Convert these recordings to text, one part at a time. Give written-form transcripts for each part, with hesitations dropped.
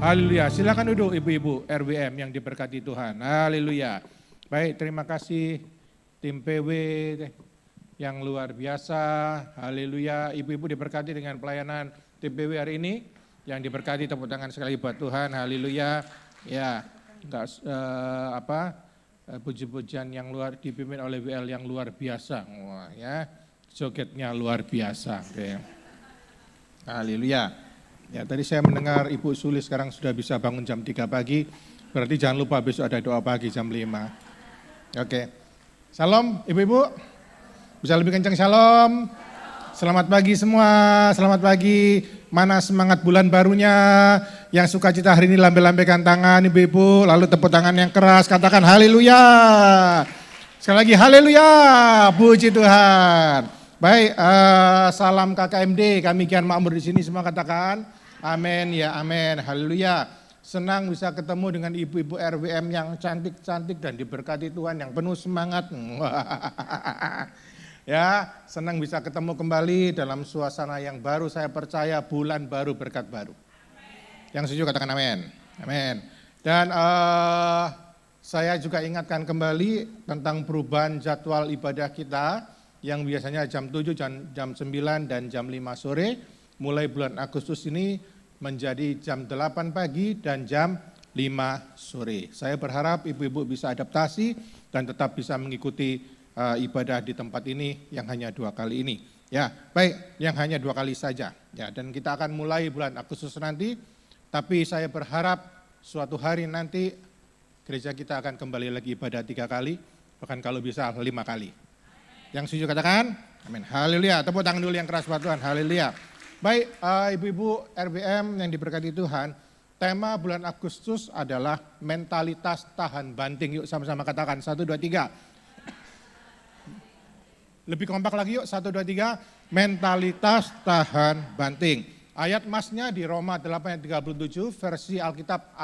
Haleluya. Silakan duduk ibu-ibu RWM yang diberkati Tuhan. Haleluya. Baik, terima kasih tim PW yang luar biasa. Haleluya. Ibu-ibu diberkati dengan pelayanan tim PW hari ini. Yang diberkati, tepuk tangan sekali buat Tuhan. Haleluya. Ya, puji-pujian yang luar dipimpin oleh WL yang luar biasa. Wah, ya. Jogetnya luar biasa. Oke. Haleluya. Ya, tadi saya mendengar Ibu Suli sekarang sudah bisa bangun jam 3 pagi, berarti jangan lupa besok ada doa pagi jam 5. Oke. Salam Ibu-ibu, bisa lebih kencang salam. Selamat pagi semua, selamat pagi. Mana semangat bulan barunya, yang sukacita hari ini lambai-lambaikan tangan Ibu-ibu, lalu tepuk tangan yang keras, katakan haleluya. Sekali lagi haleluya, puji Tuhan. Baik, salam KKMD, kami kian makmur di sini semua katakan. Amin, ya amin, haleluya. Senang bisa ketemu dengan ibu-ibu RWM yang cantik-cantik dan diberkati Tuhan, yang penuh semangat. Ya, senang bisa ketemu kembali dalam suasana yang baru, saya percaya bulan baru, berkat baru. Yang setuju katakan amin, amin. Dan saya juga ingatkan kembali tentang perubahan jadwal ibadah kita, yang biasanya jam 7, jam 9, dan jam 5 sore, mulai bulan Agustus ini menjadi jam 8 pagi dan jam 5 sore. Saya berharap ibu-ibu bisa adaptasi dan tetap bisa mengikuti ibadah di tempat ini yang hanya 2 kali ini. Ya, baik, yang hanya 2 kali saja. Ya, dan kita akan mulai bulan Agustus nanti, tapi saya berharap suatu hari nanti gereja kita akan kembali lagi ibadah 3 kali, bahkan kalau bisa 5 kali. Yang setuju katakan, amin. Haleluya, tepuk tangan dulu yang keras buat Tuhan, haleluya. Baik, ibu-ibu RBM yang diberkati Tuhan, tema bulan Agustus adalah mentalitas tahan banting. Yuk sama-sama katakan, 1, 2, 3. Lebih kompak lagi yuk, 1, 2, 3. Mentalitas tahan banting. Ayat masnya di Roma 8 ayat 37, versi Alkitab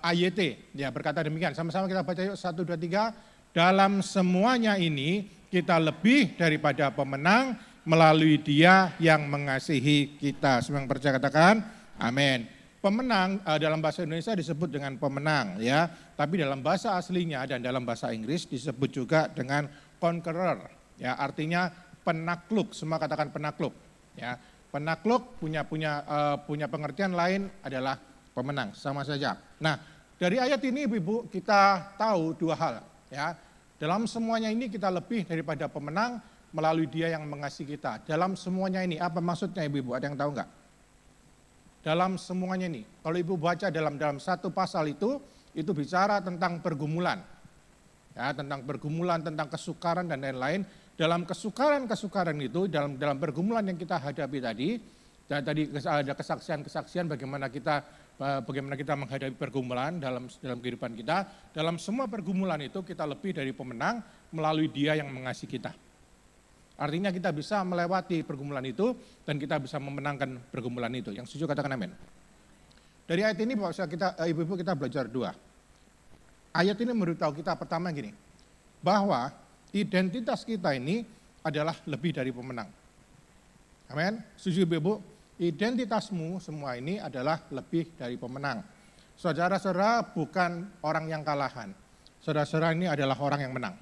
AYT. Ya, berkata demikian, sama-sama kita baca yuk, 1, 2, 3. Dalam semuanya ini kita lebih daripada pemenang melalui Dia yang mengasihi kita. Semua yang percaya katakan amin. Pemenang dalam bahasa Indonesia disebut dengan pemenang ya, tapi dalam bahasa aslinya dan dalam bahasa Inggris disebut juga dengan conqueror ya, artinya penakluk. Semua katakan penakluk ya. Penakluk punya pengertian lain adalah pemenang, sama saja. Nah, dari ayat ini Ibu kita tahu 2 hal ya. Dalam semuanya ini kita lebih daripada pemenang melalui Dia yang mengasihi kita. Dalam semuanya ini, apa maksudnya Ibu-ibu? Ada yang tahu enggak? Dalam semuanya ini, kalau Ibu baca dalam satu pasal itu bicara tentang pergumulan. Ya, tentang pergumulan, tentang kesukaran dan lain-lain. Dalam kesukaran itu, dalam pergumulan yang kita hadapi tadi, dan tadi ada kesaksian-kesaksian bagaimana kita menghadapi pergumulan dalam kehidupan kita. Dalam semua pergumulan itu kita lebih dari pemenang melalui Dia yang mengasihi kita. Artinya kita bisa melewati pergumulan itu dan kita bisa memenangkan pergumulan itu. Yang setuju katakan amin. Dari ayat ini ibu-ibu kita belajar 2. Ayat ini memberitahu kita pertama gini, bahwa identitas kita ini adalah lebih dari pemenang. Amin. Setuju ibu-ibu? Identitasmu semua ini adalah lebih dari pemenang. Saudara-saudara bukan orang yang kalahan. Saudara-saudara ini adalah orang yang menang.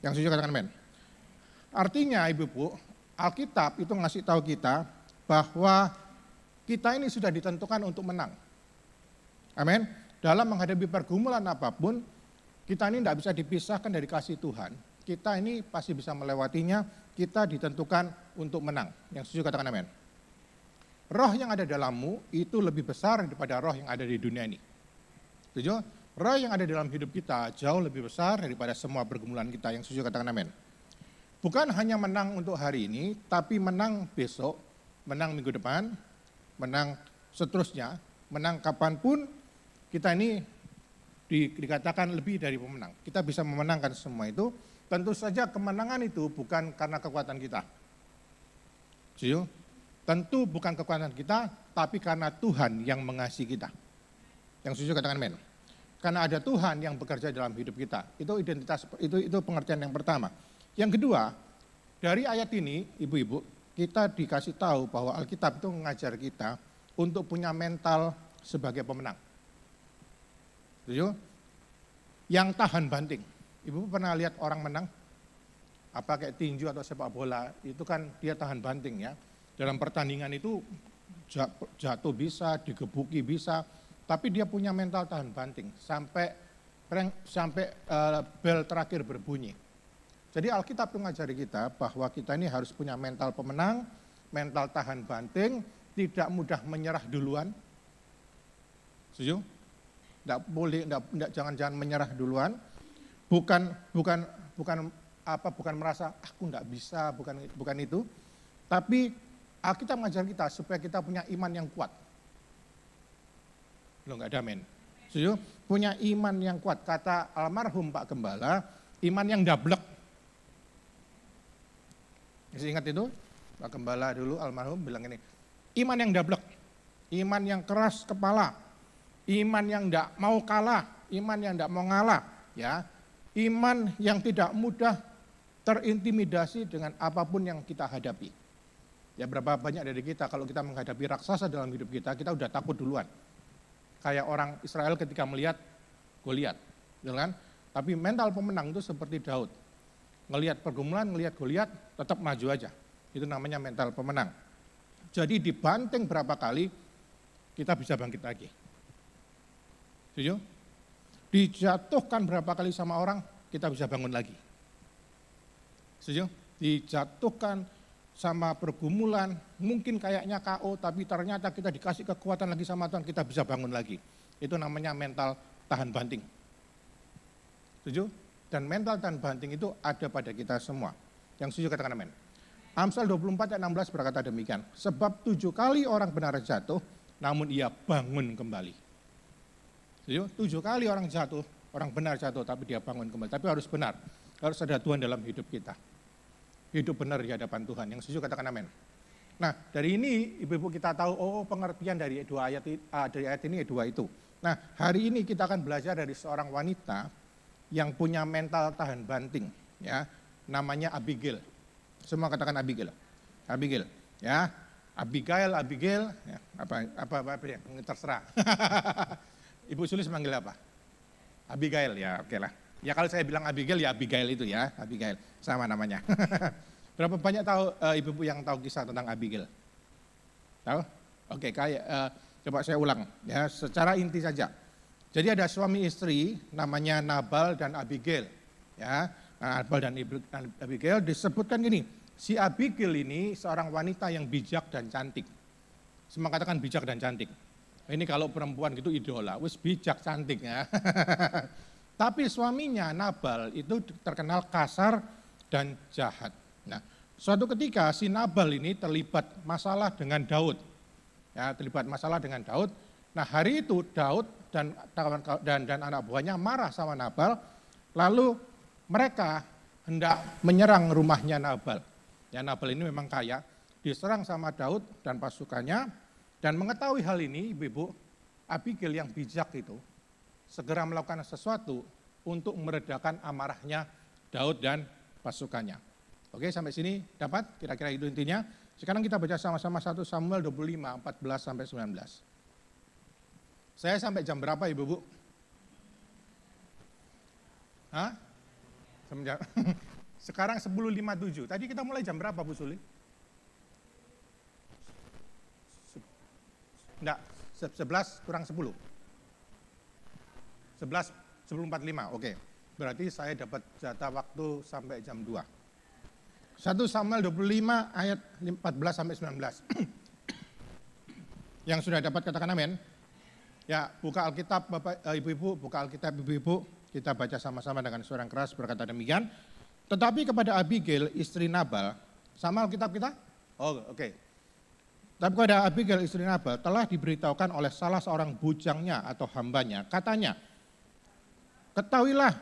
Yang setuju katakan amin. Artinya ibu-ibu, Alkitab itu ngasih tahu kita bahwa kita ini sudah ditentukan untuk menang. Amin. Dalam menghadapi pergumulan apapun, kita ini tidak bisa dipisahkan dari kasih Tuhan. Kita ini pasti bisa melewatinya, kita ditentukan untuk menang. Yang setuju katakan amin. Roh yang ada dalammu itu lebih besar daripada roh yang ada di dunia ini. Setuju? Roh yang ada dalam hidup kita jauh lebih besar daripada semua pergumulan kita. Yang setuju katakan amin. Bukan hanya menang untuk hari ini, tapi menang besok, menang minggu depan, menang seterusnya, menang kapanpun, kita ini dikatakan lebih dari pemenang. Kita bisa memenangkan semua itu, tentu saja kemenangan itu bukan karena kekuatan kita. Setuju? Tentu bukan kekuatan kita, tapi karena Tuhan yang mengasihi kita. Yang setuju katakan amin. Karena ada Tuhan yang bekerja dalam hidup kita. Itu identitas, itu pengertian yang pertama. Yang kedua, dari ayat ini, ibu-ibu, kita dikasih tahu bahwa Alkitab itu mengajar kita untuk punya mental sebagai pemenang. Setuju? Yang tahan banting. Ibu pernah lihat orang menang? Apa kayak tinju atau sepak bola, itu kan dia tahan banting ya. Dalam pertandingan itu jatuh bisa, digebuki bisa, tapi dia punya mental tahan banting sampai bel terakhir berbunyi. Jadi Alkitab mengajari kita bahwa kita ini harus punya mental pemenang, mental tahan banting, tidak mudah menyerah duluan. Setuju? Jangan menyerah duluan. Bukan merasa aku enggak bisa, bukan itu. Tapi Alkitab mengajar kita supaya kita punya iman yang kuat. Belum enggak ada amin. Setuju? Punya iman yang kuat. Kata almarhum Pak Gembala, iman yang dablek. Masih ingat itu? Pak Gembala dulu almarhum bilang ini, iman yang dablek, iman yang keras kepala, iman yang enggak mau kalah, iman yang enggak mau ngalah, ya. Iman yang tidak mudah terintimidasi dengan apapun yang kita hadapi. Ya berapa banyak dari kita kalau kita menghadapi raksasa dalam hidup kita udah takut duluan. Kayak orang Israel ketika melihat Goliat, kan? Tapi mental pemenang itu seperti Daud. Ngelihat pergumulan, ngelihat Goliat, tetap maju aja. Itu namanya mental pemenang. Jadi dibanting berapa kali, kita bisa bangkit lagi. Setuju? Dijatuhkan berapa kali sama orang, kita bisa bangun lagi. Setuju? Dijatuhkan sama pergumulan, mungkin kayaknya KO, tapi ternyata kita dikasih kekuatan lagi sama Tuhan, kita bisa bangun lagi. Itu namanya mental tahan banting. Setuju? Dan mental tahan banting itu ada pada kita semua. Yang setuju katakan amin. Amsal 24 ayat 16 berkata demikian. Sebab 7 kali orang benar jatuh, namun ia bangun kembali. Setuju? 7 kali orang jatuh, orang benar jatuh, tapi dia bangun kembali. Tapi harus benar, harus ada Tuhan dalam hidup kita. Hidup benar di hadapan Tuhan. Yang setuju katakan amin. Nah dari ini ibu-ibu kita tahu, pengertian dari ayat ini dua itu. Nah hari ini kita akan belajar dari seorang wanita yang punya mental tahan banting, ya, namanya Abigail. Semua katakan Abigail, Abigail, ya, Abigail, ya, apa ya, terserah. Ibu Sulis manggil apa? Abigail, ya, oke lah. Ya kalau saya bilang Abigail, ya Abigail itu ya, Abigail, sama namanya. Berapa banyak tahu ibu-ibu yang tahu kisah tentang Abigail? Tahu? Oke, coba saya ulang, ya, secara inti saja. Jadi ada suami istri namanya Nabal dan Abigail. Ya, Nabal dan Abigail disebutkan gini, si Abigail ini seorang wanita yang bijak dan cantik. Semua katakan bijak dan cantik. Ini kalau perempuan gitu idola, wis bijak cantik ya. Tapi suaminya Nabal itu terkenal kasar dan jahat. Nah, suatu ketika si Nabal ini terlibat masalah dengan Daud. Ya, terlibat masalah dengan Daud. Nah, hari itu Daud dan anak buahnya marah sama Nabal, lalu mereka hendak menyerang rumahnya Nabal. Ya, Nabal ini memang kaya, diserang sama Daud dan pasukannya, dan mengetahui hal ini, ibu-ibu, Abigail yang bijak itu segera melakukan sesuatu untuk meredakan amarahnya Daud dan pasukannya. Oke, sampai sini dapat? Kira-kira itu intinya. Sekarang kita baca sama-sama 1 Samuel 25, 14 sampai 19. Saya sampai jam berapa ibu-ibu? Hah? Sekarang 10.57. Tadi kita mulai jam berapa Bu Suli? Enggak, 11 kurang 10. 10.45, oke. Berarti saya dapat jatah waktu sampai jam 2. 1 Samuel 25 ayat 14 sampai 19. Yang sudah dapat katakan amin. Ya, buka Alkitab Bapak Ibu-ibu, buka Alkitab Ibu-ibu, kita baca sama-sama dengan suara yang keras berkata demikian. Tetapi kepada Abigail istri Nabal, sama Alkitab kita? Oh, oke. Tapi kepada Abigail istri Nabal telah diberitahukan oleh salah seorang bujangnya atau hambanya. Katanya, ketahuilah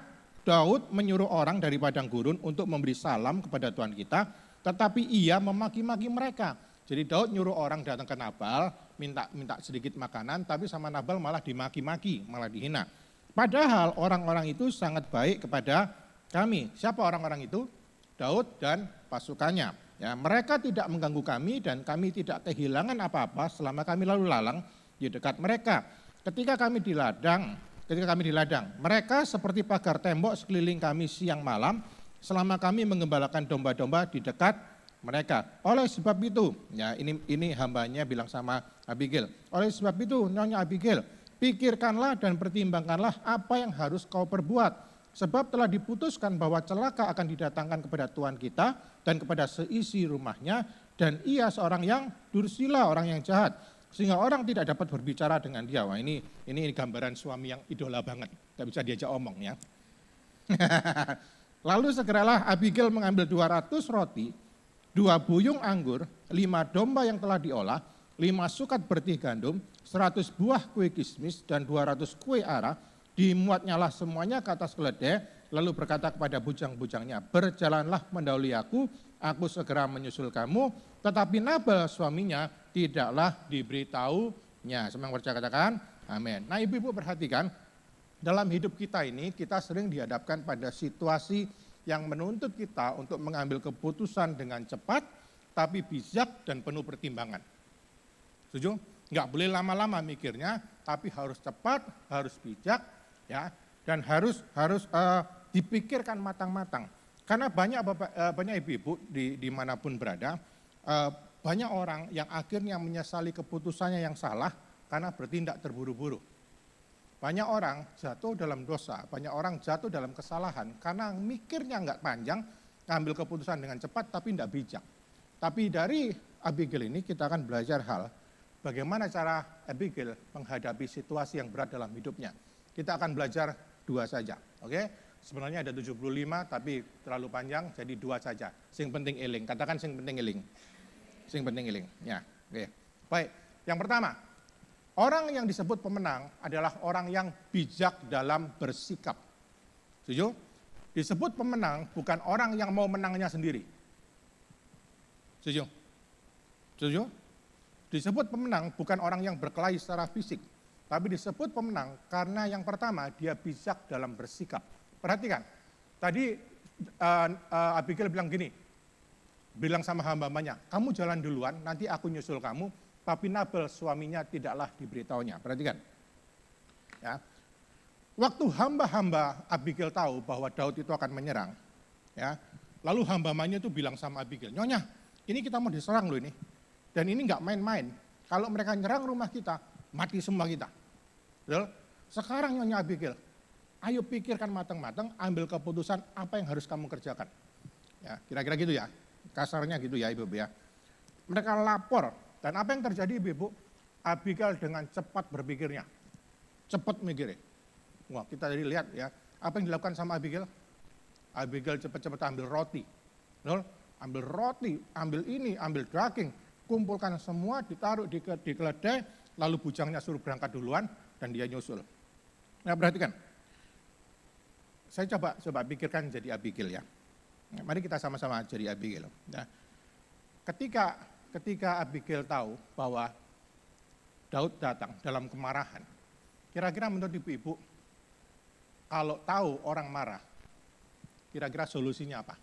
Daud menyuruh orang dari padang gurun untuk memberi salam kepada Tuhan kita, tetapi ia memaki-maki mereka. Jadi Daud nyuruh orang datang ke Nabal, minta sedikit makanan, tapi sama Nabal malah dimaki-maki, malah dihina. Padahal orang-orang itu sangat baik kepada kami. Siapa orang-orang itu? Daud dan pasukannya. Ya, mereka tidak mengganggu kami dan kami tidak kehilangan apa-apa selama kami lalu lalang di dekat mereka. Ketika kami di ladang, mereka seperti pagar tembok sekeliling kami siang malam selama kami menggembalakan domba-domba di dekat mereka. Oleh sebab itu, ya ini hambanya bilang sama Abigail. Oleh sebab itu, Nyonya Abigail, pikirkanlah dan pertimbangkanlah apa yang harus kau perbuat. Sebab telah diputuskan bahwa celaka akan didatangkan kepada Tuhan kita dan kepada seisi rumahnya, dan ia seorang yang dursila, orang yang jahat, sehingga orang tidak dapat berbicara dengan dia. Wah, ini gambaran suami yang idola banget, tidak bisa diajak omong ya. Lalu segeralah Abigail mengambil 200 roti, 2 buyung anggur, 5 domba yang telah diolah, 5 sukat bertih gandum, 100 buah kue kismis, dan 200 kue ara. Dimuatnyalah semuanya ke atas keledai, lalu berkata kepada bujang-bujangnya, berjalanlah mendahului aku segera menyusul kamu. Tetapi Nabal suaminya tidaklah diberitahunya. Semua yang percaya katakan, amin. Nah, ibu-ibu perhatikan, dalam hidup kita ini kita sering dihadapkan pada situasi yang menuntut kita untuk mengambil keputusan dengan cepat, tapi bijak dan penuh pertimbangan. Setuju? Nggak boleh lama-lama mikirnya, tapi harus cepat, harus bijak, ya, dan harus dipikirkan matang-matang. Karena banyak ibu-ibu dimanapun berada, banyak orang yang akhirnya menyesali keputusannya yang salah karena bertindak terburu-buru. Banyak orang jatuh dalam dosa, banyak orang jatuh dalam kesalahan karena mikirnya nggak panjang, ngambil keputusan dengan cepat tapi tidak bijak. Tapi dari Abigail ini kita akan belajar hal bagaimana cara Abigail menghadapi situasi yang berat dalam hidupnya. Kita akan belajar 2 saja, oke? Sebenarnya ada 75 tapi terlalu panjang jadi 2 saja. Sing penting eling, katakan sing penting eling. Sing penting eling, ya. Oke. Baik, yang pertama, orang yang disebut pemenang adalah orang yang bijak dalam bersikap. Setuju? Disebut pemenang bukan orang yang mau menangnya sendiri. Setuju? Setuju? Disebut pemenang bukan orang yang berkelahi secara fisik. Tapi disebut pemenang karena yang pertama dia bijak dalam bersikap. Perhatikan, tadi Abigail bilang gini, bilang sama hamba-hambanya, kamu jalan duluan, nanti aku nyusul kamu, tapi Nabal suaminya tidaklah diberitahunya. Perhatikan. Ya. Waktu hamba-hamba Abigail tahu bahwa Daud itu akan menyerang, ya, lalu hamba-hambanya itu bilang sama Abigail, Nyonya, ini kita mau diserang loh ini, dan ini nggak main-main. Kalau mereka nyerang rumah kita, mati semua kita. Betul? Sekarang Nyonya Abigail, ayo pikirkan matang-matang, ambil keputusan apa yang harus kamu kerjakan. Ya, kira-kira gitu ya, kasarnya gitu ya ibu-ibu ya. Mereka lapor, dan apa yang terjadi ibu-ibu? Abigail dengan cepat berpikirnya, cepat mikirnya. Wah, kita tadi lihat ya, apa yang dilakukan sama Abigail? Abigail cepat-cepat ambil roti. Betul? Ambil roti, ambil ini, ambil daging, kumpulkan semua, ditaruh di keledai, lalu bujangnya suruh berangkat duluan, dan dia nyusul. Nah, perhatikan. Saya coba pikirkan jadi Abigail ya. Nah, mari kita sama-sama jadi Abigail. Nah, ketika Abigail tahu bahwa Daud datang dalam kemarahan, kira-kira menurut ibu-ibu, kalau tahu orang marah, kira-kira solusinya apa?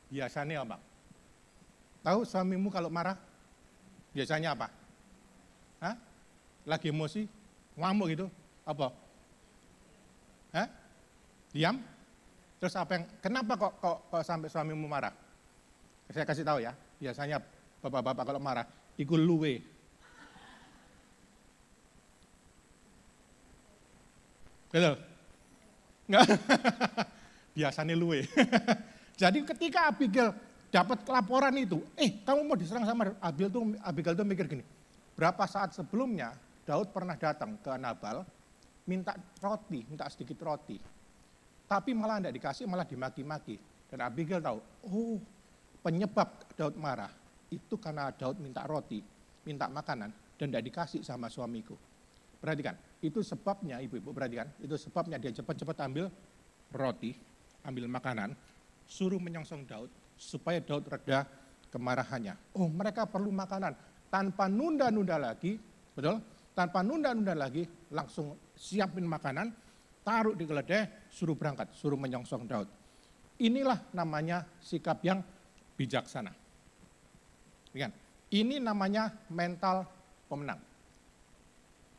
Biasanya apa? Tahu suamimu kalau marah, biasanya apa? Lagi emosi, ngamuk gitu, apa? Diam? Terus apa yang, kenapa kok sampai suamimu marah? Saya kasih tahu ya, biasanya bapak-bapak kalau marah, ikut luwe. Betul? Enggak? Biasanya luwe. Jadi ketika Abigail dapat laporan itu, kamu mau diserang sama Abigail tuh mikir gini, berapa saat sebelumnya Daud pernah datang ke Nabal, minta roti, minta sedikit roti. Tapi malah tidak dikasih, malah dimaki-maki. Dan Abigail tahu, penyebab Daud marah, itu karena Daud minta roti, minta makanan, dan tidak dikasih sama suamiku. Perhatikan, itu sebabnya ibu-ibu, perhatikan, itu sebabnya dia cepat-cepat ambil roti, ambil makanan, suruh menyongsong Daud, supaya Daud reda kemarahannya. Mereka perlu makanan, tanpa nunda-nunda lagi, betul? Tanpa nunda-nunda lagi, langsung siapin makanan, taruh di keledai, suruh berangkat, suruh menyongsong Daud. Inilah namanya sikap yang bijaksana. Lihat, ini namanya mental pemenang.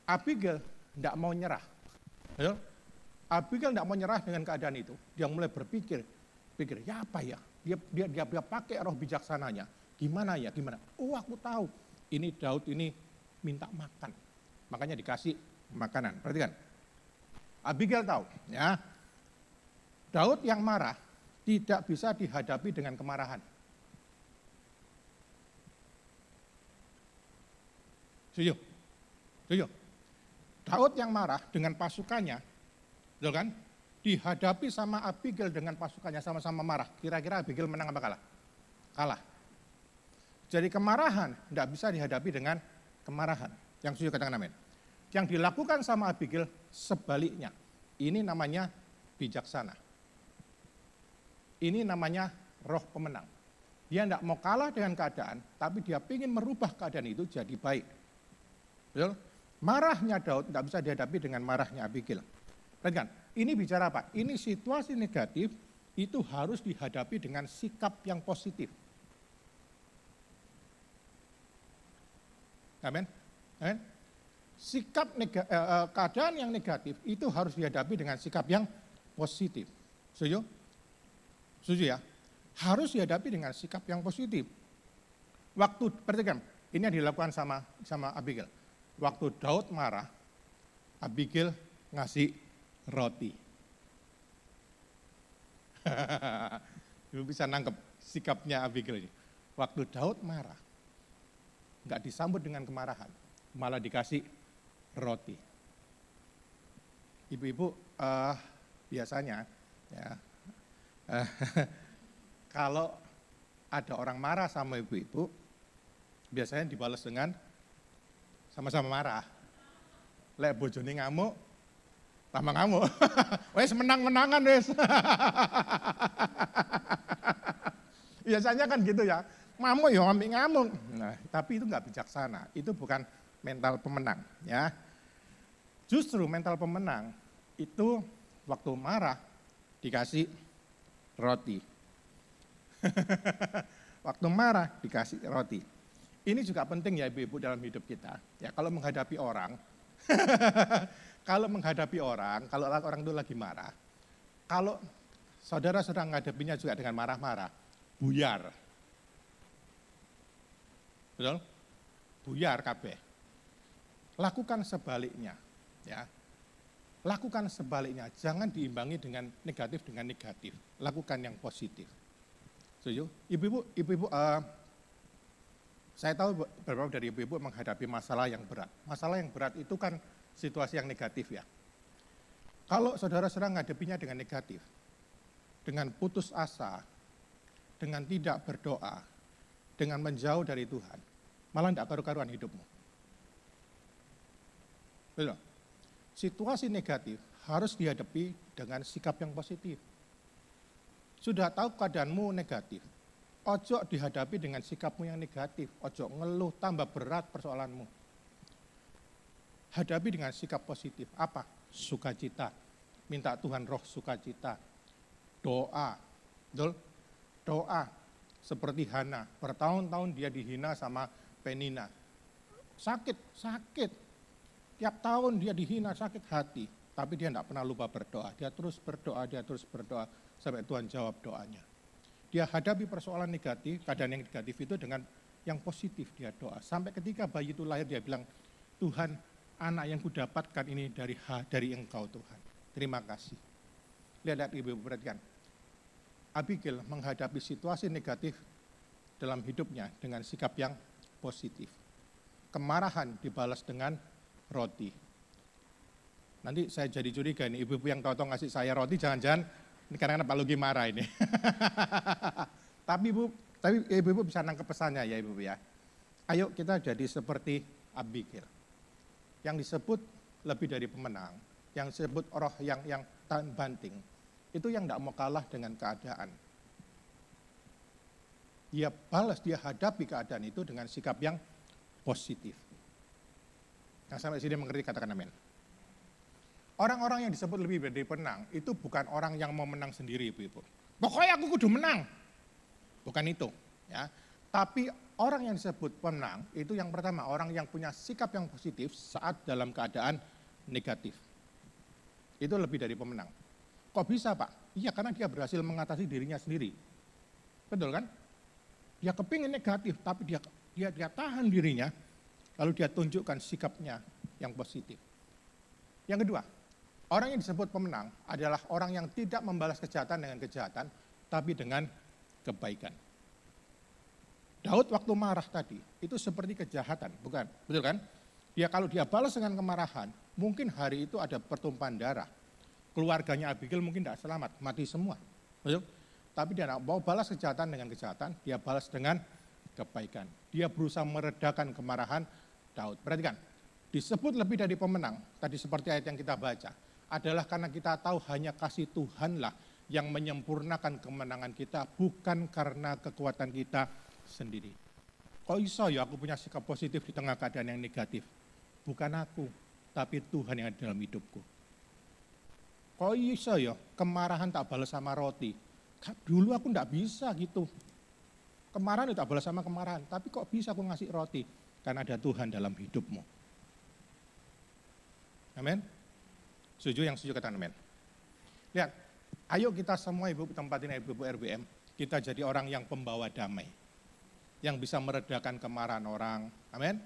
Abigail tidak mau nyerah. Betul? Abigail tidak mau nyerah dengan keadaan itu. Dia mulai berpikir, ya apa ya? Dia pakai roh bijaksananya. Gimana ya? Gimana? Oh, aku tahu. Ini Daud ini minta makan. Makanya dikasih makanan. Perhatikan. Abigail tahu, ya. Daud yang marah tidak bisa dihadapi dengan kemarahan. Setuju? Setuju? Daud yang marah dengan pasukannya, betul kan? Dihadapi sama Abigail dengan pasukannya sama-sama marah. Kira-kira Abigail menang apa kalah? Kalah. Jadi kemarahan tidak bisa dihadapi dengan kemarahan. Yang setuju katakan amin. Yang dilakukan sama Abigail sebaliknya. Ini namanya bijaksana. Ini namanya roh pemenang. Dia tidak mau kalah dengan keadaan, tapi dia ingin merubah keadaan itu jadi baik. Betul? Marahnya Daud tidak bisa dihadapi dengan marahnya Abigail. Perhatikan, ini bicara apa? Ini situasi negatif itu harus dihadapi dengan sikap yang positif. Amin? Amin? Keadaan yang negatif itu harus dihadapi dengan sikap yang positif. Setuju? Setuju ya? Harus dihadapi dengan sikap yang positif. Perhatikan, ini yang dilakukan sama Abigail. Waktu Daud marah, Abigail ngasih roti. Ibu bisa nangkep sikapnya Abigail ini. Waktu Daud marah, nggak disambut dengan kemarahan, malah dikasih roti. Ibu-ibu biasanya ya kalau ada orang marah sama ibu-ibu, biasanya dibalas dengan sama-sama marah. Lek bojone ngamuk, tambah ngamuk. Wes menang-menangan wes. Biasanya kan gitu ya. Ngamuk ya ambil ngamuk. Nah, tapi itu nggak bijaksana. Itu bukan mental pemenang, ya. Justru mental pemenang itu waktu marah dikasih roti. Waktu marah dikasih roti. Ini juga penting ya ibu-ibu dalam hidup kita. Ya, kalau menghadapi orang, kalau orang itu lagi marah, kalau saudara sedang menghadapinya juga dengan marah-marah, buyar. Betul? Buyar kabeh. Lakukan sebaliknya, ya. Lakukan sebaliknya, jangan diimbangi dengan negatif. Lakukan yang positif. Setuju? Ibu-ibu, saya tahu beberapa dari ibu-ibu menghadapi masalah yang berat. Masalah yang berat itu kan situasi yang negatif ya. Kalau saudara sedang menghadapinya dengan negatif, dengan putus asa, dengan tidak berdoa, dengan menjauh dari Tuhan, malah tidak karu-karuan hidupmu. Betul? Situasi negatif harus dihadapi dengan sikap yang positif. Sudah tahu keadaanmu negatif, ojo dihadapi dengan sikapmu yang negatif, ojo ngeluh tambah berat persoalanmu. Hadapi dengan sikap positif. Apa? Sukacita. Minta Tuhan roh sukacita. Doa. Betul? Doa. Seperti Hana, bertahun-tahun dia dihina sama Penina. Sakit. Tiap tahun dia dihina, sakit hati. Tapi dia tidak pernah lupa berdoa. Dia terus berdoa sampai Tuhan jawab doanya. Dia hadapi persoalan negatif, keadaan yang negatif itu dengan yang positif dia doa. Sampai ketika bayi itu lahir dia bilang, Tuhan, anak yang kudapatkan ini dari Engkau Tuhan. Terima kasih. Lihat ibu perhatikan. Abigail menghadapi situasi negatif dalam hidupnya dengan sikap yang positif. Kemarahan dibalas dengan roti. Nanti saya jadi curiga ini, ibu-ibu yang tahu ngasih saya roti, jangan-jangan ini karena Pak Lugi marah ini. Tapi ibu-ibu bisa nangkep pesannya ya ibu-ibu ya. Ayo kita jadi seperti Abigail. Yang disebut lebih dari pemenang, yang disebut roh yang tahan banting, itu yang tidak mau kalah dengan keadaan. Dia balas, dia hadapi keadaan itu dengan sikap yang positif. Nah sampai sini mengerti, katakan amin. Orang-orang yang disebut lebih dari pemenang itu bukan orang yang mau menang sendiri ibu-ibu. Pokoknya aku kudu menang. Bukan itu. Ya. Tapi orang yang disebut pemenang itu yang pertama, orang yang punya sikap yang positif saat dalam keadaan negatif. Itu lebih dari pemenang. Kok bisa Pak? Iya karena dia berhasil mengatasi dirinya sendiri. Betul kan? Dia kepingin negatif tapi dia tahan dirinya, lalu dia tunjukkan sikapnya yang positif. Yang kedua, orang yang disebut pemenang adalah orang yang tidak membalas kejahatan dengan kejahatan, tapi dengan kebaikan. Daud waktu marah tadi, itu seperti kejahatan, bukan? Betul kan? Kalau dia balas dengan kemarahan, mungkin hari itu ada pertumpahan darah. Keluarganya Abigail mungkin tidak selamat, mati semua. Betul? Tapi dia tidak mau balas kejahatan dengan kejahatan, dia balas dengan kebaikan. Dia berusaha meredakan kemarahan Daud. Perhatikan, disebut lebih dari pemenang, tadi seperti ayat yang kita baca, adalah karena kita tahu hanya kasih Tuhanlah yang menyempurnakan kemenangan kita, bukan karena kekuatan kita sendiri. Kok iso ya aku punya sikap positif di tengah keadaan yang negatif? Bukan aku, tapi Tuhan yang ada dalam hidupku. Kok iso ya kemarahan tak balas sama roti? Dulu aku enggak bisa gitu. Kemarahan tak balas sama kemarahan, tapi kok bisa aku ngasih roti? Karena ada Tuhan dalam hidupmu. Amin. Setuju? Yang setuju katakan amin. Lihat, ayo kita semua ibu tempat ini, ibu RBM, kita jadi orang yang pembawa damai. Yang bisa meredakan kemarahan orang. Amin.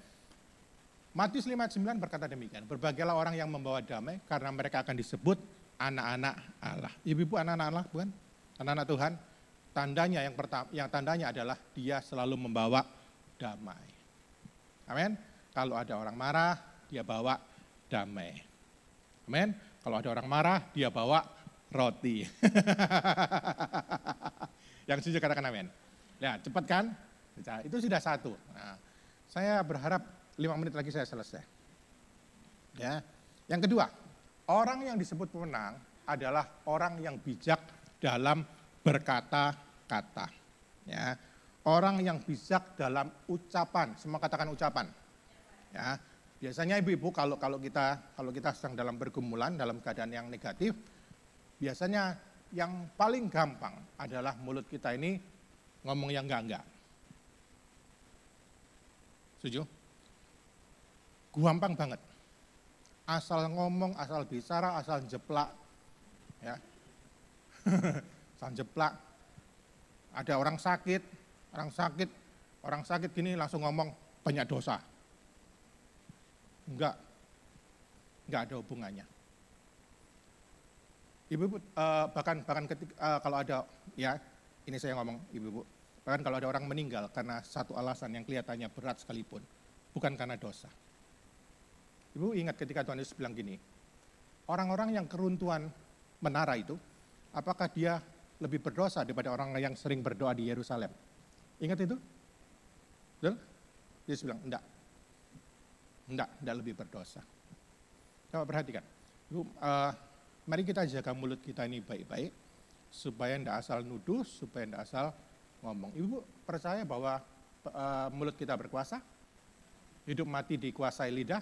Matius 5:9 berkata demikian, berbahagialah orang yang membawa damai karena mereka akan disebut anak-anak Allah. Ibu-ibu anak-anak Allah, bukan? Anak-anak Tuhan. Tandanya yang pertama, yang tandanya adalah dia selalu membawa damai. Amin. Kalau ada orang marah, dia bawa damai. Amin. Kalau ada orang marah, dia bawa roti. Yang setuju katakan amin. Ya, cepat kan? Itu sudah satu. Nah, saya berharap 5 menit lagi saya selesai. Ya. Yang kedua, orang yang disebut pemenang adalah orang yang bijak dalam berkata-kata. Ya. Orang yang bijak dalam ucapan, semua katakan ucapan. Ya. Biasanya ibu-ibu kalau kita sedang dalam pergumulan, dalam keadaan yang negatif, biasanya yang paling gampang adalah mulut kita ini ngomong yang enggak. Setuju? Gampang banget. Asal ngomong, asal bicara, asal jeplak. Ya. Asal jeplak. Ada orang sakit gini langsung ngomong banyak dosa. Enggak ada hubungannya. Ibu-ibu, bahkan ketika kalau ada, ya ini saya ngomong ibu-ibu, bahkan kalau ada orang meninggal karena satu alasan yang kelihatannya berat sekalipun, bukan karena dosa. Ibu ingat ketika Tuhan Yesus bilang gini, orang-orang yang keruntuhan menara itu, apakah dia lebih berdosa daripada orang yang sering berdoa di Yerusalem? Ingat itu? Betul? Yesus bilang, enggak lebih berdosa. Coba perhatikan. Ibu, mari kita jaga mulut kita ini baik-baik, supaya enggak asal nuduh, supaya enggak asal ngomong. Ibu percaya bahwa mulut kita berkuasa? Hidup mati dikuasai lidah.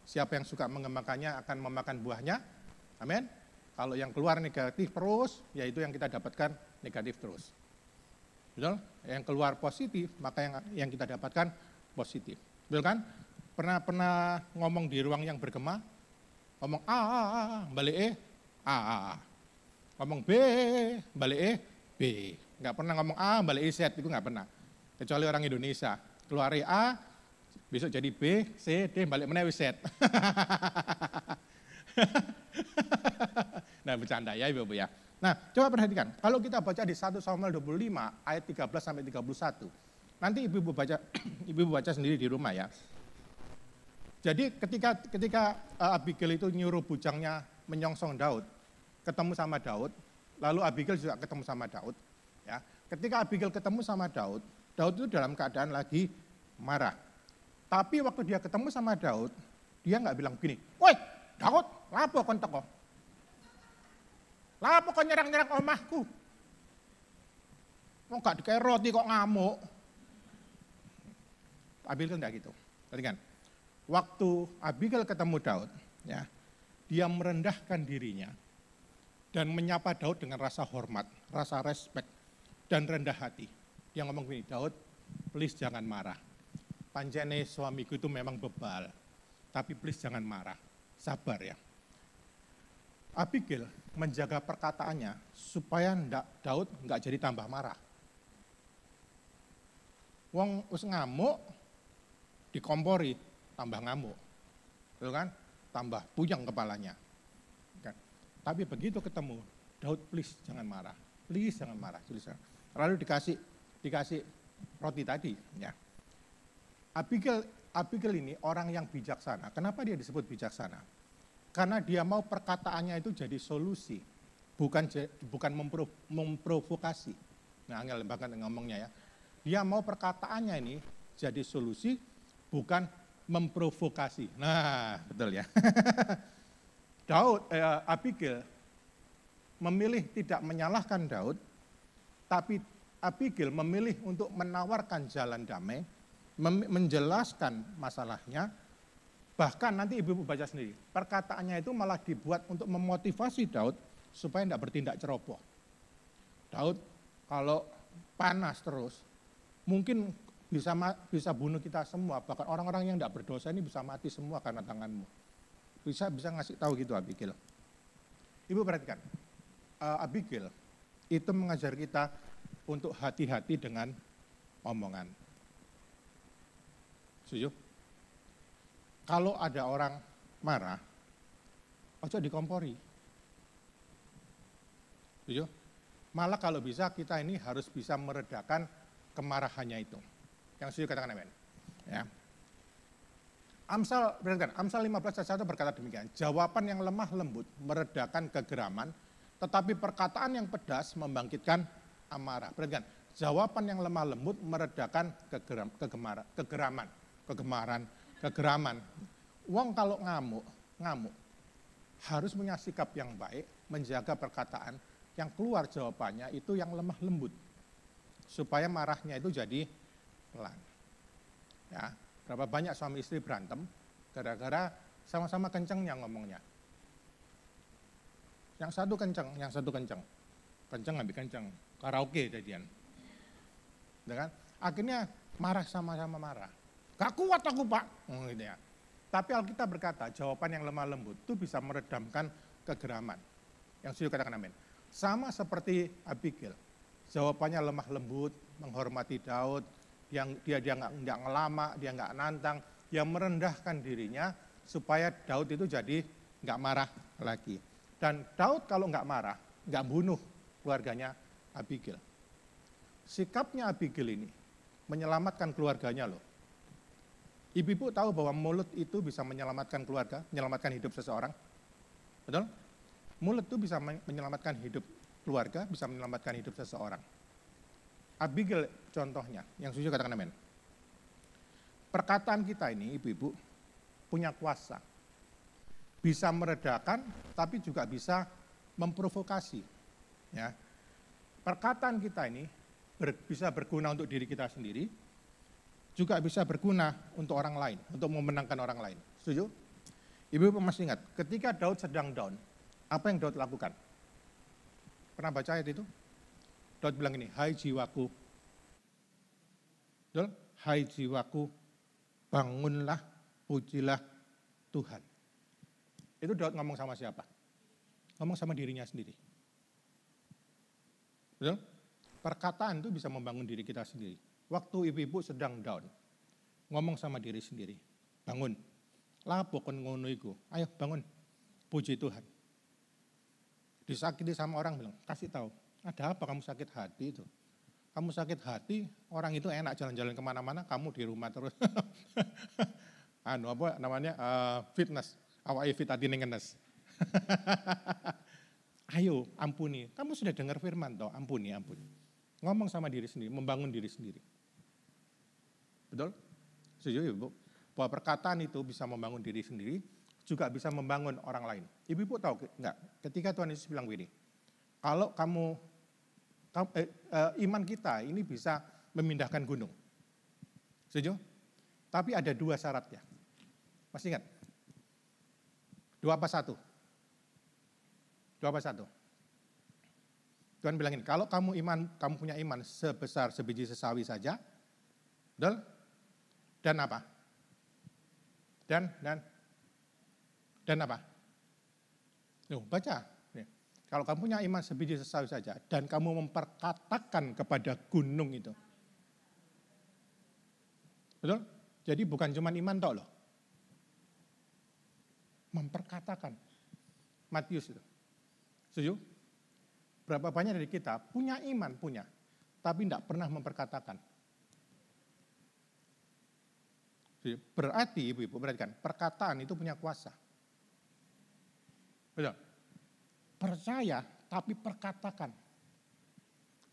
Siapa yang suka mengemakannya akan memakan buahnya. Amin. Kalau yang keluar negatif terus, yaitu yang kita dapatkan negatif terus. Betul? Yang keluar positif, maka yang kita dapatkan positif. Betul kan? Pernah ngomong di ruang yang bergema, ngomong A, balik A. Ngomong B, balik B. Enggak pernah ngomong A, balik Z, itu enggak pernah. Kecuali orang Indonesia, keluar A, besok jadi B, C, D, balik meneh Z. Nah, bercanda ya Ibu-ibu ya. Nah, coba perhatikan, kalau kita baca di 1 Samuel 25 ayat 13 sampai 31. Nanti Ibu-ibu baca sendiri di rumah ya. Jadi ketika Abigail itu nyuruh bujangnya menyongsong Daud, ketemu sama Daud, lalu Abigail juga ketemu sama Daud, ya. Ketika Abigail ketemu sama Daud itu dalam keadaan lagi marah. Tapi waktu dia ketemu sama Daud, dia nggak bilang begini, "Woi, Daud, lapo kon teko? Lapo kon nyerang-nyerang omahku? Mau gak dikasih roti kok ngamuk?" Abigail enggak gitu. Perhatikan. Waktu Abigail ketemu Daud, ya, dia merendahkan dirinya. dan menyapa Daud dengan rasa hormat, rasa respek, dan rendah hati. Dia ngomong gini, Daud, please jangan marah. Panjene suamiku itu memang bebal, tapi please jangan marah, sabar ya. Abigail menjaga perkataannya supaya Daud nggak jadi tambah marah. Wong us ngamuk, dikompori, tambah ngamuk. Betul kan? Tambah puyeng kepalanya. Kan? Tapi begitu ketemu, Daud please jangan marah. Please jangan marah. Lalu dikasih roti tadi. Ya. Abigail ini orang yang bijaksana. Kenapa dia disebut bijaksana? Karena dia mau perkataannya itu jadi solusi. Bukan memprovokasi. Nah, angel bahkan ngomongnya ya. Dia mau perkataannya ini jadi solusi, bukan memprovokasi. Nah, betul ya. Abigail memilih tidak menyalahkan Daud, tapi Abigail memilih untuk menawarkan jalan damai, menjelaskan masalahnya, bahkan nanti ibu-ibu baca sendiri. Perkataannya itu malah dibuat untuk memotivasi Daud supaya tidak bertindak ceroboh. Daud kalau panas terus, mungkin bisa bunuh kita semua, bahkan orang-orang yang tidak berdosa ini bisa mati semua karena tanganmu. Bisa ngasih tahu gitu Abigail. Ibu perhatikan, Abigail itu mengajar kita untuk hati-hati dengan omongan. Setuju? Kalau ada orang marah, ojo dikompori. Setuju? Malah kalau bisa kita ini harus bisa meredakan kemarahannya itu. Yang setuju katakan amin. Ya. Amsal 15 ayat 1 berkata demikian, jawaban yang lemah lembut meredakan kegeraman, tetapi perkataan yang pedas membangkitkan amarah. Perhatikan, jawaban yang lemah lembut meredakan kegeraman. Wong kalau ngamuk harus punya sikap yang baik, menjaga perkataan, yang keluar jawabannya itu yang lemah lembut. Supaya marahnya itu jadi pelan. Ya, berapa banyak suami istri berantem gara-gara sama-sama kencengnya ngomongnya. Yang satu kenceng. Kenceng ambil kenceng. Karaoke jadian. Dengan akhirnya marah sama-sama marah. Gak kuat aku Pak. Gitu ya. Tapi Alkitab berkata jawaban yang lemah lembut itu bisa meredamkan kegeraman. Yang setuju katakan amin. Sama seperti Abigail. Jawabannya lemah lembut, menghormati Daud, yang dia nggak ngelama, dia nggak nantang, yang merendahkan dirinya supaya Daud itu jadi nggak marah lagi. Dan Daud kalau nggak marah, nggak bunuh keluarganya Abigail. Sikapnya Abigail ini menyelamatkan keluarganya loh. Ibu-ibu tahu bahwa mulut itu bisa menyelamatkan keluarga, menyelamatkan hidup seseorang. Betul? Mulut itu bisa menyelamatkan hidup keluarga, bisa menyelamatkan hidup seseorang. Abigail contohnya, yang setuju katakan amin. Perkataan kita ini, ibu-ibu, punya kuasa. Bisa meredakan, tapi juga bisa memprovokasi. Ya. Perkataan kita ini bisa berguna untuk diri kita sendiri, juga bisa berguna untuk orang lain, untuk memenangkan orang lain. Setuju? Ibu-ibu masih ingat, ketika Daud sedang down, apa yang Daud lakukan? Pernah baca ayat itu? Daud bilang ini, hai jiwaku, betul? Hai jiwaku, bangunlah, pujilah Tuhan. Itu Daud ngomong sama siapa? Ngomong sama dirinya sendiri. Betul? Perkataan itu bisa membangun diri kita sendiri. Waktu ibu-ibu sedang down, ngomong sama diri sendiri, bangun. Lapo kon ngono iku, ayo bangun, puji Tuhan. Disakiti sama orang bilang, kasih tahu. Ada apa kamu sakit hati itu? Kamu sakit hati, orang itu enak jalan-jalan kemana-mana, kamu di rumah terus. Fitness, awake fit hati ngenes. Ayo, ampuni. Kamu sudah dengar firman toh, ampuni. Ngomong sama diri sendiri, membangun diri sendiri. Betul? Setuju Ibu? Bahwa perkataan itu bisa membangun diri sendiri, juga bisa membangun orang lain. Ibu tahu enggak? Ketika Tuhan Yesus bilang begini, kalau iman kita ini bisa memindahkan gunung. Setuju? Tapi ada 2 syaratnya. Masih ingat? 2 apa 1? 2 apa 1? Tuhan bilangin, kalau kamu punya iman sebesar sebiji sesawi saja, betul? Dan apa? Dan apa? Loh, baca. Kalau kamu punya iman sebiji sesawi saja, dan kamu memperkatakan kepada gunung itu. Betul? Jadi bukan cuma iman tok loh. Memperkatakan. Matius itu. Setuju? Berapa banyak dari kita punya iman, tapi tidak pernah memperkatakan. Berarti, ibu-ibu, perhatikan, perkataan itu punya kuasa. Betul? Percaya, tapi perkatakan.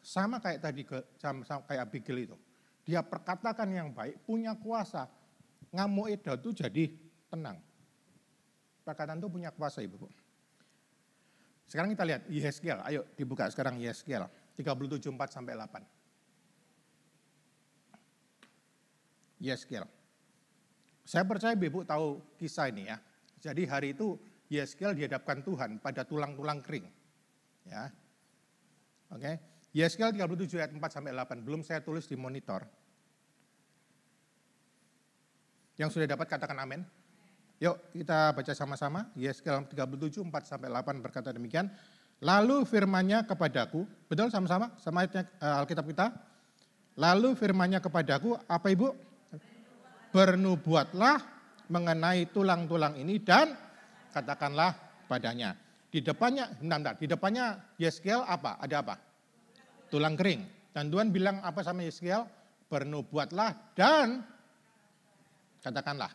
Sama kayak tadi, kayak Abigail itu. Dia perkatakan yang baik, punya kuasa. Ngamuk itu jadi tenang. Perkataan itu punya kuasa, ibu-ibu. Sekarang kita lihat Yeskel, ayo dibuka sekarang Yeskel 37:4-8. Yeskel. Saya percaya Ibu tahu kisah ini ya. Jadi hari itu Yeskel dihadapkan Tuhan pada tulang-tulang kering. Ya. Oke. Yeskel 37 ayat 4-8, belum saya tulis di monitor. Yang sudah dapat katakan amin. Yuk kita baca sama-sama. Yeskel 37, 4-8 berkata demikian. Lalu firman-Nya kepadaku, betul sama-sama? Sama ayatnya Alkitab kita. Lalu firman-Nya kepadaku, apa Ibu? Bernubuatlah mengenai tulang-tulang ini dan katakanlah padanya. Di depannya Yeskel apa? Ada apa? Tulang kering. Dan Tuhan bilang apa sama Yeskel? Bernubuatlah dan katakanlah.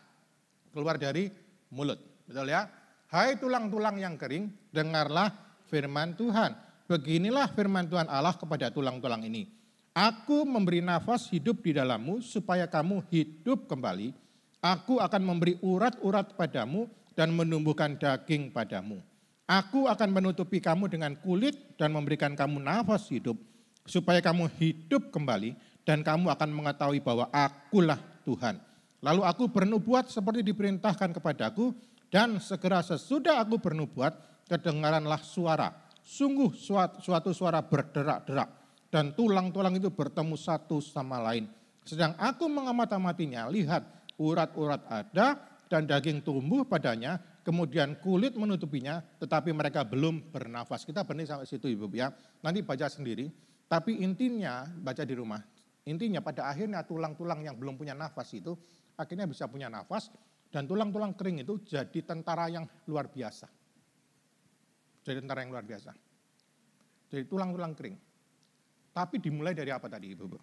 Keluar dari mulut. Betul ya? Hai tulang-tulang yang kering, dengarlah firman Tuhan. Beginilah firman Tuhan Allah kepada tulang-tulang ini. Aku memberi nafas hidup di dalammu supaya kamu hidup kembali. Aku akan memberi urat-urat padamu dan menumbuhkan daging padamu. Aku akan menutupi kamu dengan kulit dan memberikan kamu nafas hidup supaya kamu hidup kembali dan kamu akan mengetahui bahwa akulah Tuhan. Lalu aku bernubuat seperti diperintahkan kepadaku dan segera sesudah aku bernubuat kedengaranlah suara. Sungguh suatu suara berderak-derak dan tulang-tulang itu bertemu satu sama lain. Sedang aku mengamati-amatinya, lihat urat-urat ada dan daging tumbuh padanya, kemudian kulit menutupinya tetapi mereka belum bernafas. Kita berhenti sampai situ Ibu ya. Nanti baca sendiri. Tapi intinya baca di rumah. Intinya pada akhirnya tulang-tulang yang belum punya nafas itu akhirnya bisa punya nafas dan tulang-tulang kering itu jadi tentara yang luar biasa. Jadi tentara yang luar biasa. Jadi tulang-tulang kering. Tapi dimulai dari apa tadi Ibu?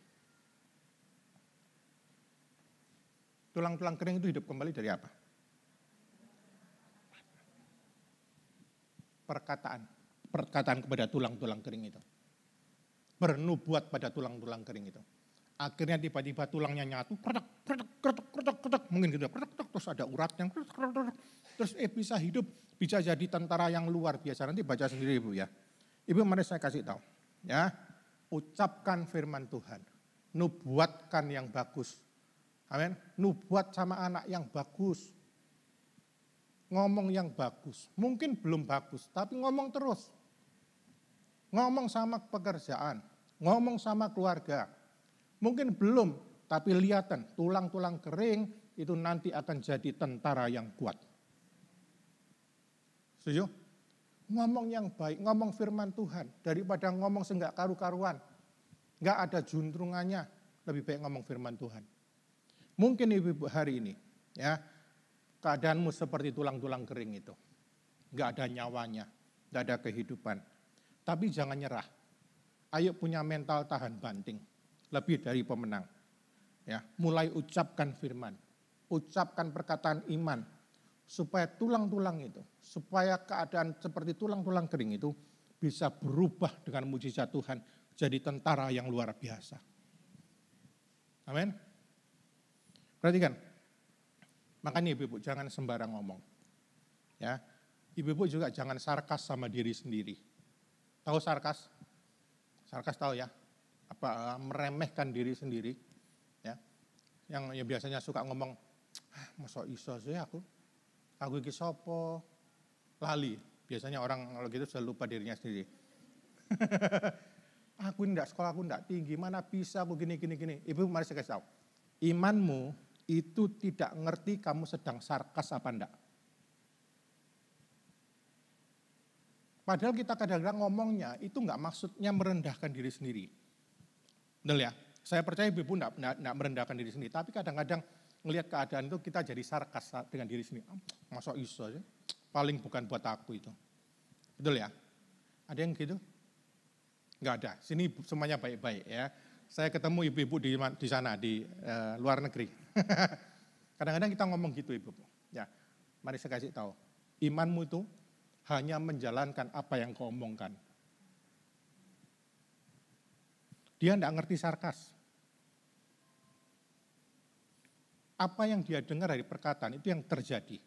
Tulang-tulang kering itu hidup kembali dari apa? Perkataan kepada tulang-tulang kering itu. Bernubuat pada tulang-tulang kering itu. Akhirnya tiba-tiba tulangnya nyatu, kretek, mungkin gitu, terus ada uratnya, terus bisa hidup, bisa jadi tentara yang luar biasa. Nanti baca sendiri Ibu ya. Ibu mari saya kasih tahu, ya, ucapkan firman Tuhan, nubuatkan yang bagus, amin. Nubuat sama anak yang bagus, ngomong yang bagus, mungkin belum bagus, tapi ngomong terus, ngomong sama pekerjaan, ngomong sama keluarga. Mungkin belum, tapi lihatan tulang-tulang kering itu nanti akan jadi tentara yang kuat. Setuju? Ngomong yang baik, ngomong firman Tuhan. Daripada ngomong senggak karu-karuan. Enggak ada juntrungannya, lebih baik ngomong firman Tuhan. Mungkin ibu-ibu hari ini, ya, keadaanmu seperti tulang-tulang kering itu. Enggak ada nyawanya, enggak ada kehidupan. Tapi jangan nyerah. Ayo punya mental tahan banting. Lebih dari pemenang. Ya, mulai ucapkan firman, ucapkan perkataan iman, supaya tulang-tulang itu, supaya keadaan seperti tulang-tulang kering itu bisa berubah dengan mujizat Tuhan, jadi tentara yang luar biasa. Amin. Perhatikan, makanya ibu-ibu jangan sembarang ngomong. Ya, ibu-ibu juga jangan sarkas sama diri sendiri. Tahu sarkas? Sarkas tahu ya? Apa meremehkan diri sendiri, ya, yang ya biasanya suka ngomong, masa iso sih aku iki sopo, lali, biasanya orang kalau gitu sudah lupa dirinya sendiri. Aku ini enggak sekolah, aku enggak tinggi, mana bisa aku gini. Ibu mari saya kasih tahu. Imanmu itu tidak ngerti kamu sedang sarkas apa enggak. Padahal kita kadang-kadang ngomongnya itu enggak maksudnya merendahkan diri sendiri. Betul ya? Saya percaya ibu enggak merendahkan diri sendiri, tapi kadang-kadang ngelihat keadaan itu kita jadi sarkas dengan diri sendiri. Masa iso aja? Paling bukan buat aku itu. Betul ya? Ada yang gitu? Enggak ada. Sini semuanya baik-baik ya. Saya ketemu ibu-ibu di sana di luar negeri. Kadang-kadang kita ngomong gitu ibu. Ya, mari saya kasih tahu. Imanmu itu hanya menjalankan apa yang kau omongkan. Dia enggak ngerti sarkas. Apa yang dia dengar dari perkataan itu yang terjadi.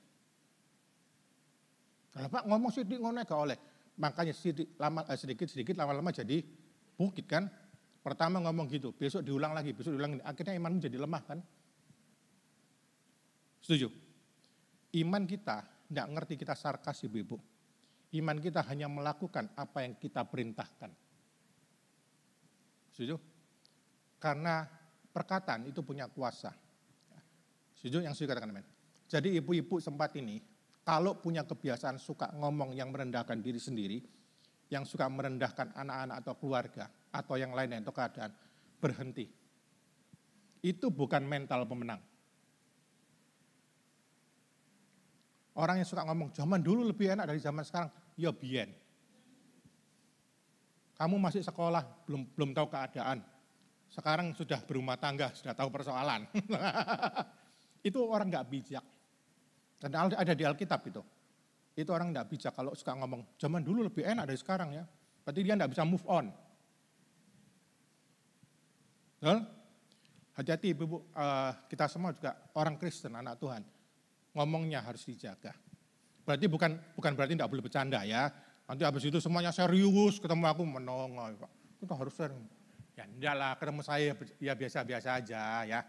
Kalau Pak ngomong sedikit ngono gak oleh. Makanya sedikit lama-lama jadi bukit kan. Pertama ngomong gitu, besok diulang lagi, akhirnya imanmu jadi lemah kan. Setuju? Iman kita enggak ngerti kita sarkas ibu-ibu. Iman kita hanya melakukan apa yang kita perintahkan. Setuju? Karena perkataan itu punya kuasa. Setuju? Yang setuju katakan amin. Jadi ibu-ibu sempat ini, kalau punya kebiasaan suka ngomong yang merendahkan diri sendiri, yang suka merendahkan anak-anak atau keluarga, atau yang lainnya atau keadaan, berhenti. Itu bukan mental pemenang. Orang yang suka ngomong, zaman dulu lebih enak dari zaman sekarang, ya bien. Kamu masih sekolah, belum tahu keadaan. Sekarang sudah berumah tangga, sudah tahu persoalan. Itu orang nggak bijak. Dan ada di Alkitab itu. Itu orang nggak bijak kalau suka ngomong, zaman dulu lebih enak dari sekarang ya. Berarti dia nggak bisa move on. Hati-hati ibu, kita semua juga orang Kristen, anak Tuhan. Ngomongnya harus dijaga. Berarti bukan berarti tidak boleh bercanda ya. Nanti habis itu semuanya serius, ketemu aku menongol. Kita harus serius. Ya enggak lah, ketemu saya ya biasa-biasa aja ya.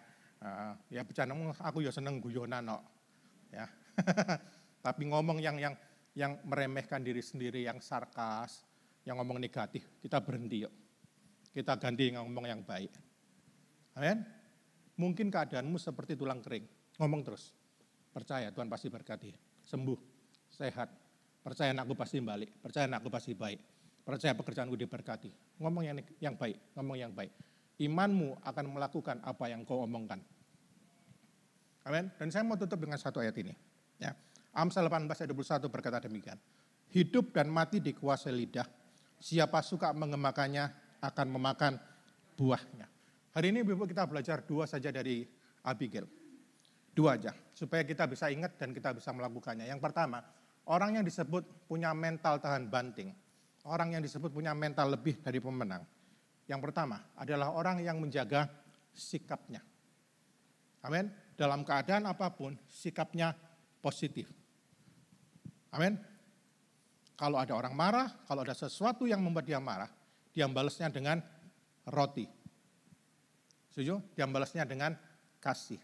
Ya bercanda, aku ya seneng guyonan kok. Ya. Tapi ngomong yang meremehkan diri sendiri, yang sarkas, yang ngomong negatif, kita berhenti yuk. Kita ganti ngomong yang baik. Amin. Mungkin keadaanmu seperti tulang kering. Ngomong terus. Percaya Tuhan pasti berkati. Sembuh, sehat. Percaya anakku pasti balik. Percaya anakku pasti baik. Percaya pekerjaanku diberkati. Ngomong yang baik. Ngomong yang baik. Imanmu akan melakukan apa yang kau omongkan. Amin. Dan saya mau tutup dengan satu ayat ini. Ya. Amsal 18 ayat 21 berkata demikian. Hidup dan mati dikuasai lidah. Siapa suka mengemakannya akan memakan buahnya. Hari ini Ibu kita belajar 2 saja dari Abigail. 2 aja, supaya kita bisa ingat dan kita bisa melakukannya. Yang pertama, orang yang disebut punya mental tahan banting. Orang yang disebut punya mental lebih dari pemenang. Yang pertama adalah orang yang menjaga sikapnya. Amin. Dalam keadaan apapun, sikapnya positif. Amin. Kalau ada orang marah, kalau ada sesuatu yang membuat dia marah, dia balasnya dengan roti. Setuju? Dia balasnya dengan kasih.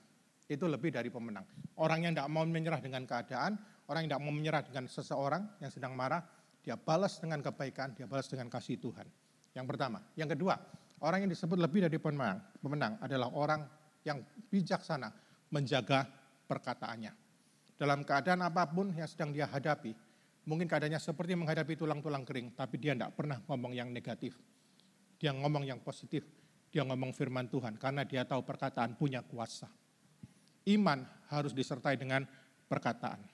Itu lebih dari pemenang. Orang yang tidak mau menyerah dengan keadaan, orang yang tidak mau menyerah dengan seseorang yang sedang marah, dia balas dengan kebaikan, dia balas dengan kasih Tuhan. Yang pertama. Yang kedua, orang yang disebut lebih dari pemenang adalah orang yang bijaksana menjaga perkataannya. Dalam keadaan apapun yang sedang dia hadapi, mungkin keadaannya seperti menghadapi tulang-tulang kering, tapi dia tidak pernah ngomong yang negatif. Dia ngomong yang positif, dia ngomong firman Tuhan, karena dia tahu perkataan punya kuasa. Iman harus disertai dengan perkataan.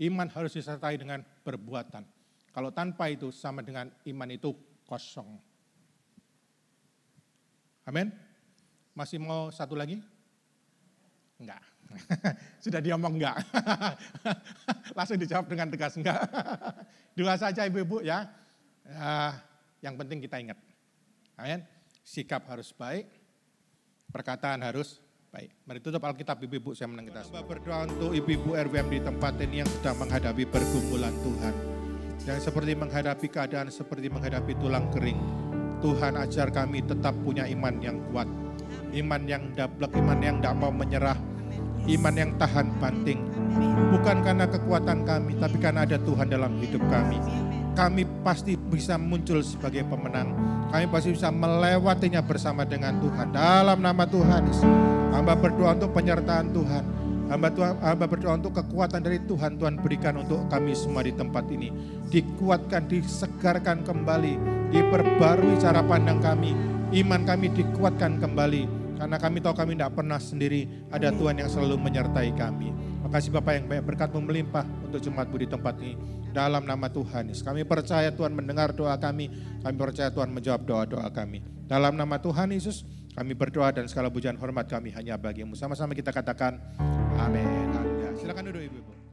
Iman harus disertai dengan perbuatan. Kalau tanpa itu sama dengan iman itu kosong. Amin. Masih mau satu lagi? Enggak. Sudah diomong enggak. Langsung dijawab dengan tegas enggak. 2 saja ibu-ibu ya. Yang penting kita ingat. Amin. Sikap harus baik. Perkataan harus baik. Mari tutup Alkitab ibu-ibu, saya menang kita. Coba berdoa untuk ibu-ibu RWM di tempat ini yang sedang menghadapi pergumulan Tuhan. Yang seperti menghadapi keadaan seperti menghadapi tulang kering. Tuhan ajar kami tetap punya iman yang kuat. Iman yang dablek, iman yang tidak mau menyerah. Iman yang tahan banting. Bukan karena kekuatan kami, tapi karena ada Tuhan dalam hidup kami. kami pasti bisa muncul sebagai pemenang. Kami pasti bisa melewatinya bersama dengan Tuhan. Dalam nama Tuhan Yesus, hamba berdoa untuk penyertaan Tuhan. Hamba berdoa untuk kekuatan dari Tuhan. Tuhan berikan untuk kami semua di tempat ini. Dikuatkan, disegarkan kembali, diperbarui cara pandang kami. Iman kami dikuatkan kembali. Karena kami tahu kami tidak pernah sendiri. Ada Tuhan yang selalu menyertai kami. Makasih Bapak yang banyak, berkat-Mu melimpah untuk jemaat-Mu di tempat ini. Dalam nama Tuhan Yesus, kami percaya Tuhan mendengar doa kami. Kami percaya Tuhan menjawab doa-doa kami. Dalam nama Tuhan Yesus, kami berdoa dan segala pujian hormat kami hanya bagi-Mu. Sama-sama kita katakan, amin. Haleluya. Silakan duduk Ibu-Ibu.